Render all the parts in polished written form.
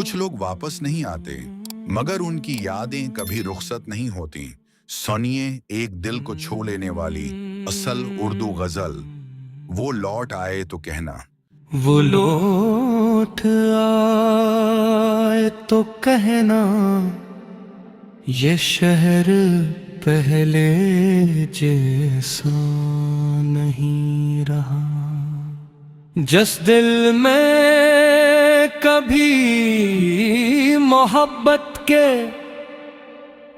कुछ लोग वापस नहीं आते, मगर उनकी यादें कभी रुखसत नहीं होती। सुनिए एक दिल को छू लेने वाली असल उर्दू गजल, वो लौट आए तो कहना। वो लौट आए तो कहना, ये शहर पहले जैसा नहीं रहा। जिस दिल में कभी मोहब्बत के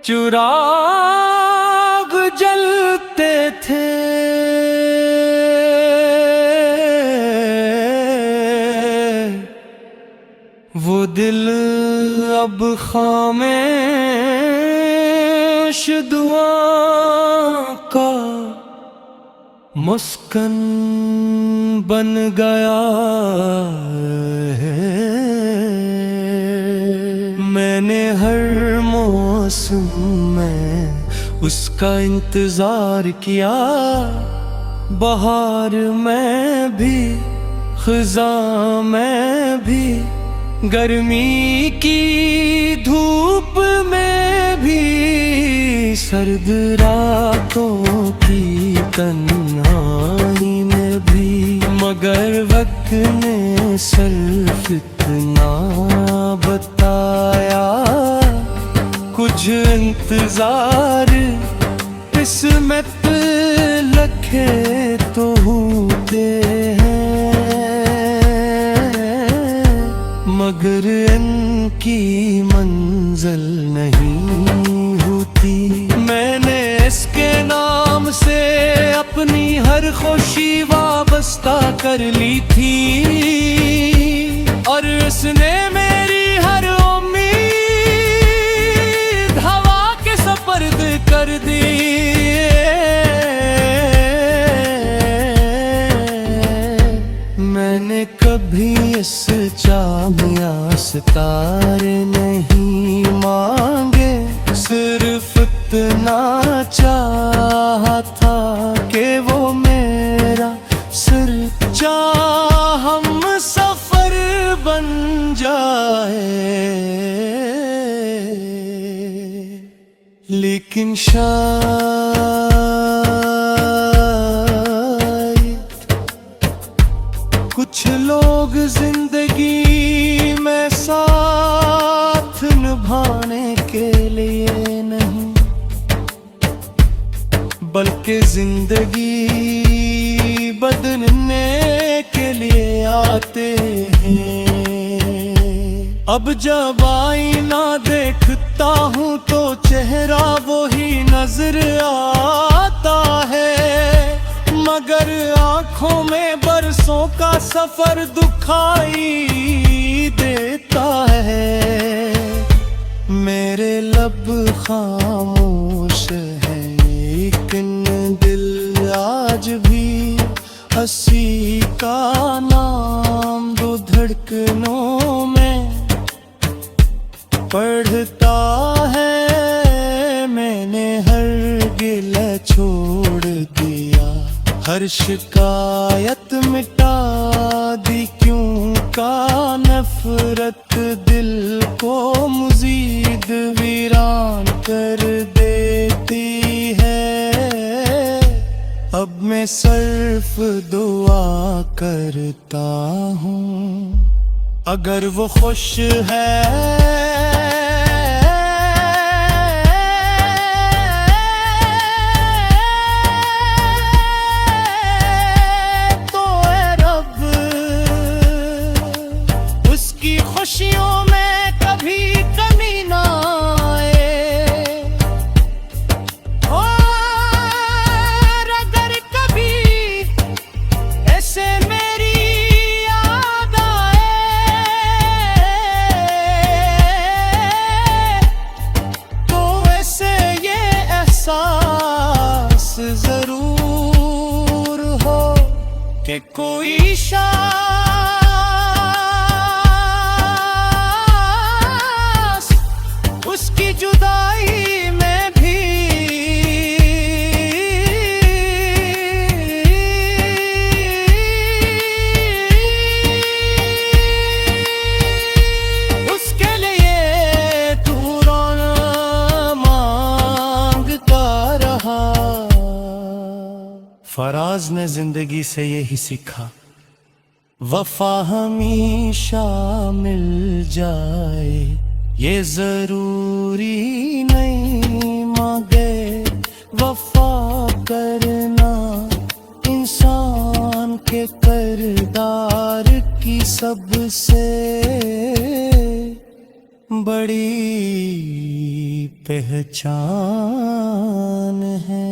चिराग जलते थे, वो दिल अब खामोश दुआ का मुस्कान बन गया है। मैंने हर मौसम में उसका इंतजार किया, बहार में भी खिज़ां में भी, गर्मी की धूप में भी, सर्द रातों की तन्हाई में भी। मगर वक्त ने सिर्फ इतना बताया, कुछ इंतजार किस्मत लखे तो होते हैं, मगर इनकी मंजिल नहीं होती। मैंने इसके नाम से अपनी हर खुशी वाबस्ता कर ली थी, और इसने मेरी हर उम्मीद हवा के सपर्द कर दी। मैंने कभी इस चाँदिया सितारे नहीं मांगे, सिर्फ इतना चाहा था कि वो मेरा सच्चा हम सफर बन जाए। लेकिन शायद कुछ लोग जिंदगी में साथ निभाने के लिए नहीं, बल्कि जिंदगी बदलने के लिए आते हैं। अब जब आईना देखता हूँ तो चेहरा वही नजर आता है, मगर आँखों में बरसों का सफर दुखाई देता है। मेरे लब खामोश है, लेकिन दिल आज भी हंसी का नाम दो धड़कनों में पढ़ता है। मैंने हर गिला छोड़ दिया, हर शिकायत मिटा दी, क्यों का नफरत दिल को मज़ीद वीरान कर देती है। अब मैं सिर्फ दुआ करता हूँ, अगर वो खुश है खुशियों में कभी कमी ना आए। और अगर कभी ऐसे मेरी याद आए, तो ऐसे ये एहसास जरूर हो कि कोई उसकी जुदाई में भी उसके अंदाज ने जिंदगी से यही सीखा, वफा हमेशा मिल जाए ये जरूरी नहीं, मगर वफा करना इंसान के किरदार की सबसे बड़ी पहचान है।